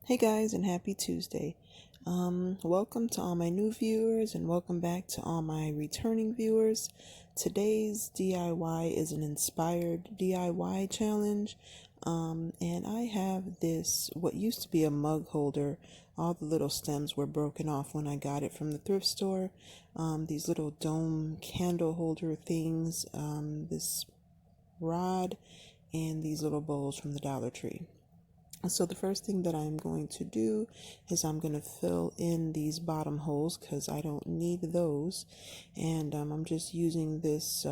Hey guys, and happy Tuesday. Welcome to all my new viewers and welcome back to all my returning viewers. Today's DIY is an inspired DIY challenge. And I have this, what used to be a mug holder. All the little stems were broken off when I got it from the thrift store. These little dome candle holder things, this rod, and these little bowls from the Dollar Tree. So the first thing that I'm going to do is I'm going to fill in these bottom holes because I don't need those. And I'm just using this,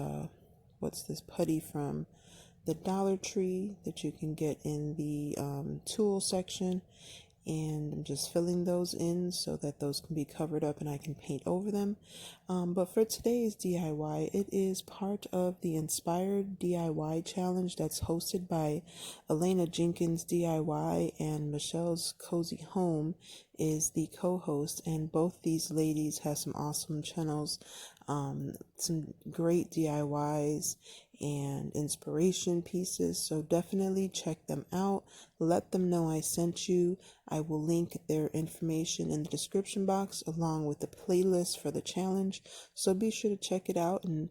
what's this putty from the Dollar Tree that you can get in the tool section. And I'm just filling those in so that those can be covered up and I can paint over them. But for today's DIY, it is part of the Inspired DIY Challenge that's hosted by Elena Jenkins DIY, and Michelle's Cozy Home is the co-host, and both these ladies have some awesome channels, some great DIYs and inspiration pieces, so definitely check them out. Let them know I sent you. I will link their information in the description box along with the playlist for the challenge, so be sure to check it out and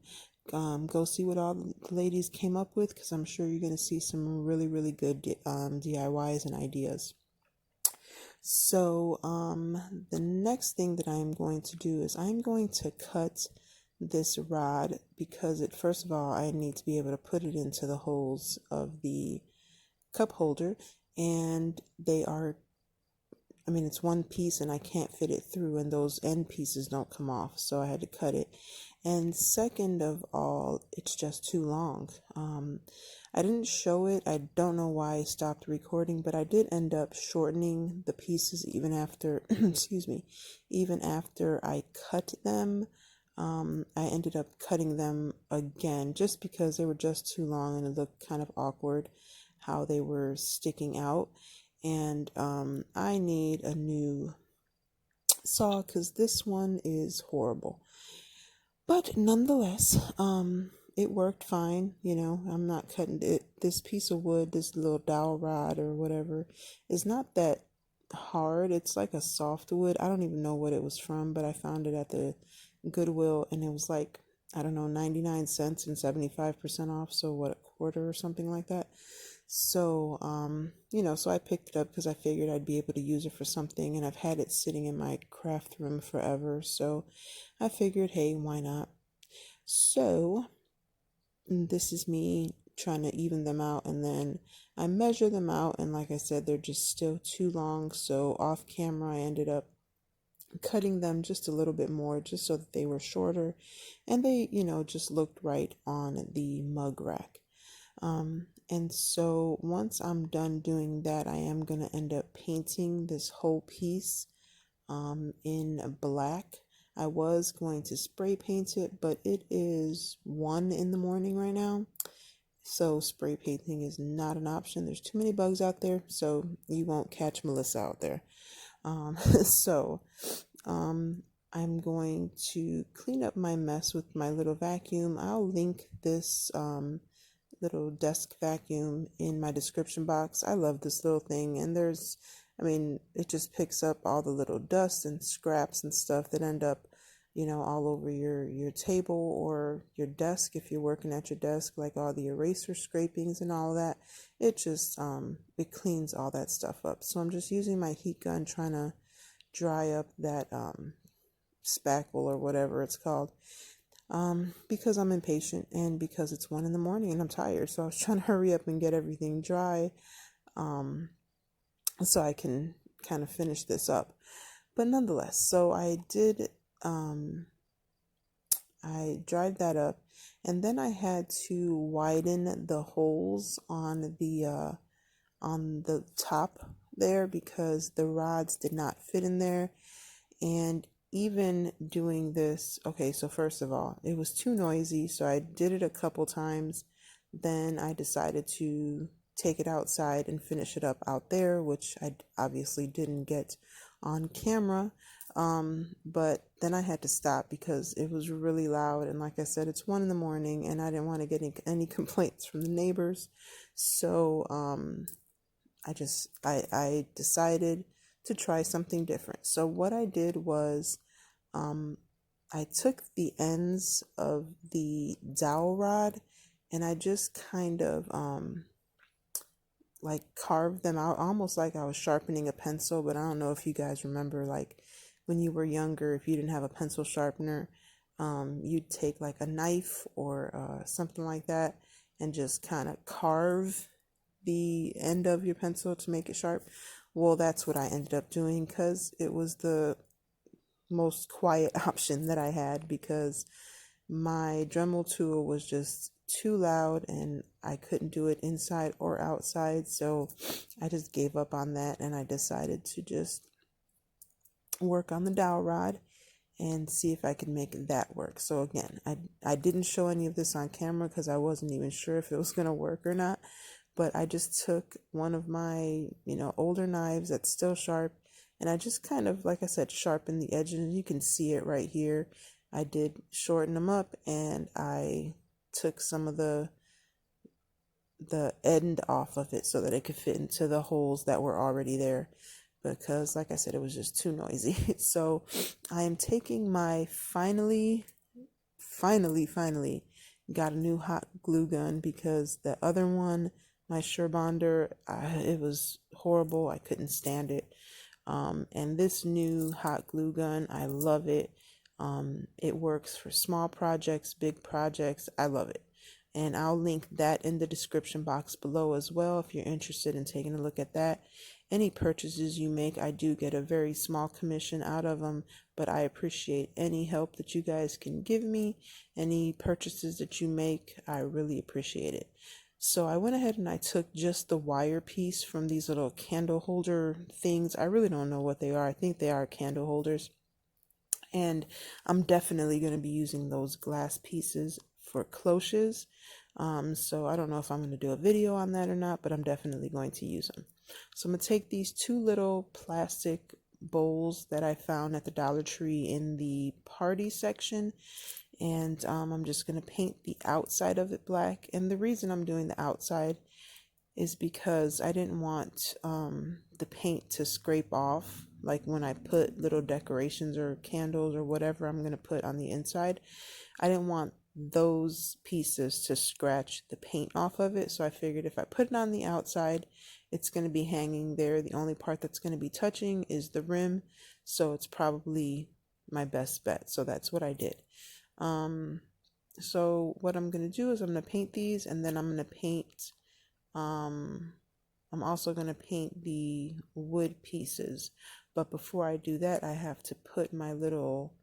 go see what all the ladies came up with, because I'm sure you're going to see some really good DIYs and ideas. So the next thing that I'm going to do is I'm going to cut this rod, because first of all I need to be able to put it into the holes of the cup holder, and it's one piece and I can't fit it through, and those end pieces don't come off, so I had to cut it. And second of all, it's just too long. I didn't show it. I don't know why I stopped recording, but I did end up shortening the pieces even after even after I cut them. I ended up cutting them again just because they were just too long and it looked kind of awkward how they were sticking out. And I need a new saw because this one is horrible. But nonetheless, it worked fine. I'm not cutting it. This piece of wood, this little dowel rod or whatever, is not that hard. It's like a soft wood. I don't even know what it was from, but I found it at the Goodwill, and it was like, I don't know, 99 cents and 75% off, so what, a quarter or something like that. So so I picked it up because I figured I'd be able to use it for something, and I've had it sitting in my craft room forever, so I figured, hey, why not? So this is me trying to even them out, and then I measure them out, and like I said, they're just still too long, so off camera I ended up cutting them just a little bit more just so that they were shorter and they just looked right on the mug rack. And so once I'm done doing that, I am going to end up painting this whole piece in black. I was going to spray paint it, but it is 1 a.m. right now, so spray painting is not an option. There's too many bugs out there, so you won't catch Melissa out there. So I'm going to clean up my mess with my little vacuum. I'll link this little desk vacuum in my description box. I love this little thing, and it just picks up all the little dust and scraps and stuff that end up all over your table or your desk if you're working at your desk, like all the eraser scrapings and all that. It just it cleans all that stuff up. So I'm just using my heat gun trying to dry up that spackle or whatever it's called, because I'm impatient and because it's 1 a.m. and I'm tired, so I was trying to hurry up and get everything dry so I can kind of finish this up. But nonetheless, so I did I dried that up, and then I had to widen the holes on the top there because the rods did not fit in there. And even doing this, okay, so first of all, it was too noisy, so I did it a couple times. Then I decided to take it outside and finish it up out there, which I obviously didn't get on camera. But then I had to stop because it was really loud, and like I said, it's 1 a.m. and I didn't want to get any complaints from the neighbors. So I decided to try something different. So what I did was I took the ends of the dowel rod and I just kind of like carved them out almost like I was sharpening a pencil. But I don't know if you guys remember, like when you were younger, if you didn't have a pencil sharpener, you'd take like a knife or something like that and just kind of carve the end of your pencil to make it sharp. Well, that's what I ended up doing because it was the most quiet option that I had, because my Dremel tool was just too loud and I couldn't do it inside or outside. So I just gave up on that and I decided to just work on the dowel rod and see if I could make that work. So again, I didn't show any of this on camera because I wasn't even sure if it was going to work or not. But I just took one of my, older knives that's still sharp, and I just kind of, like I said, sharpened the edges. And you can see it right here. I did shorten them up, and I took some of the end off of it so that it could fit into the holes that were already there, because like I said, it was just too noisy. So I am taking my finally got a new hot glue gun, because the other one, my Surebonder, it was horrible. I couldn't stand it. And this new hot glue gun, I love it. It works for small projects, big projects. I love it. And I'll link that in the description box below as well if you're interested in taking a look at that. Any purchases you make, I do get a very small commission out of them, but I appreciate any help that you guys can give me. Any purchases that you make, I really appreciate it. So I went ahead and I took just the wire piece from these little candle holder things. I really don't know what they are. I think they are candle holders. And I'm definitely going to be using those glass pieces for cloches. So I don't know if I'm going to do a video on that or not, but I'm definitely going to use them. So I'm going to take these two little plastic bowls that I found at the Dollar Tree in the party section, and I'm just going to paint the outside of it black. And the reason I'm doing the outside is because I didn't want the paint to scrape off, like when I put little decorations or candles or whatever I'm going to put on the inside. I didn't want those pieces to scratch the paint off of it. So I figured if I put it on the outside, it's going to be hanging there. The only part that's going to be touching is the rim. So it's probably my best bet. So that's what I did. So what I'm going to do is I'm going to paint these, and then I'm going to paint, I'm also going to paint the wood pieces. But before I do that, I have to put my little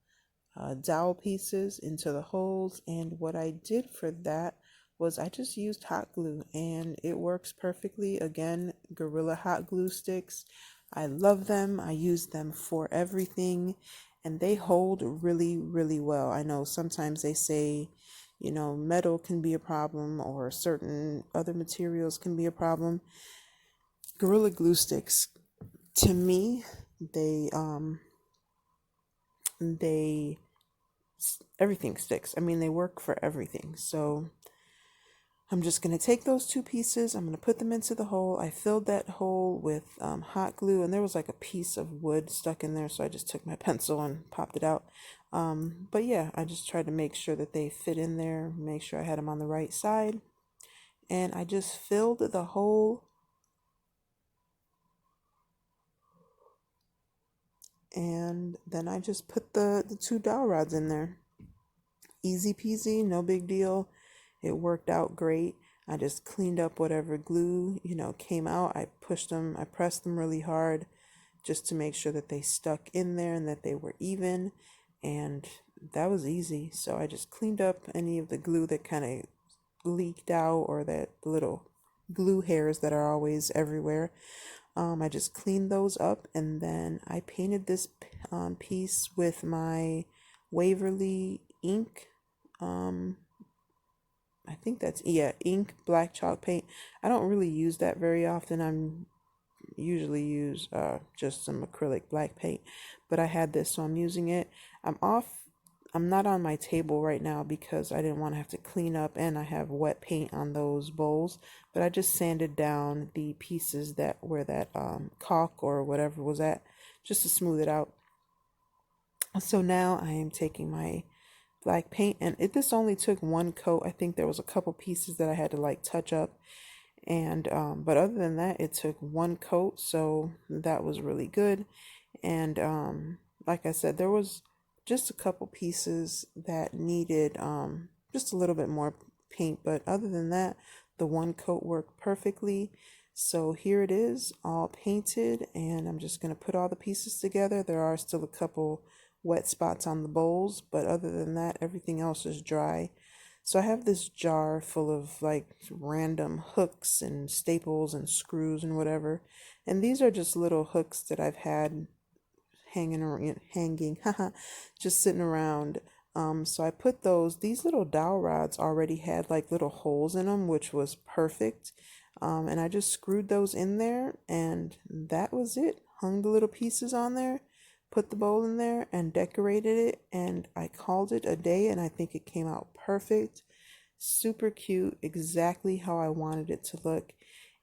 dowel pieces into the holes. And what I did for that was I just used hot glue, and it works perfectly. Again, Gorilla hot glue sticks. I love them. I use them for everything, and they hold really, really well. I know sometimes they say, metal can be a problem or certain other materials can be a problem. Gorilla glue sticks, to me, they everything sticks. I mean, they work for everything. So I'm just going to take those two pieces. I'm going to put them into the hole. I filled that hole with hot glue, and there was like a piece of wood stuck in there. So I just took my pencil and popped it out. But yeah, I just tried to make sure that they fit in there, make sure I had them on the right side. And I just filled the hole. And then I just put the two dowel rods in there. Easy peasy, no big deal. It worked out great. I just cleaned up whatever glue, came out. I pressed them really hard just to make sure that they stuck in there and that they were even. And that was easy. So I just cleaned up any of the glue that kind of leaked out, or that little glue hairs that are always everywhere. I just cleaned those up, and then I painted this piece with my Waverly ink. I think that's, ink, black chalk paint. I don't really use that very often. I'm usually use just some acrylic black paint, but I had this, so I'm using it. I'm off I'm not on my table right now because I didn't want to have to clean up, and I have wet paint on those bowls, but I just sanded down the pieces that where that caulk or whatever was at, just to smooth it out. So now I am taking my black paint, and this only took one coat. I think there was a couple pieces that I had to like touch up, and but other than that, it took one coat, so that was really good. And like I said, there was just a couple pieces that needed just a little bit more paint, but other than that, the one coat worked perfectly. So here it is, all painted, and I'm just going to put all the pieces together. There are still a couple wet spots on the bowls, but other than that, everything else is dry. So I have this jar full of like random hooks and staples and screws and whatever. And these are just little hooks that I've had hanging, just sitting around. So I put these little dowel rods already had like little holes in them, which was perfect. And I just screwed those in there, and that was it. Hung the little pieces on there, put the bowl in there, and decorated it. And I called it a day, and I think it came out perfect. Super cute, exactly how I wanted it to look.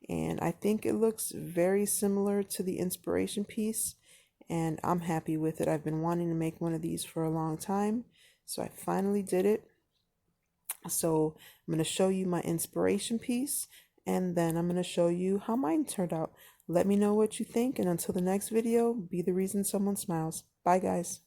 And I think it looks very similar to the inspiration piece, and I'm happy with it. I've been wanting to make one of these for a long time, so I finally did it. So I'm going to show you my inspiration piece, and then I'm going to show you how mine turned out. Let me know what you think, and until the next video, be the reason someone smiles. Bye, guys.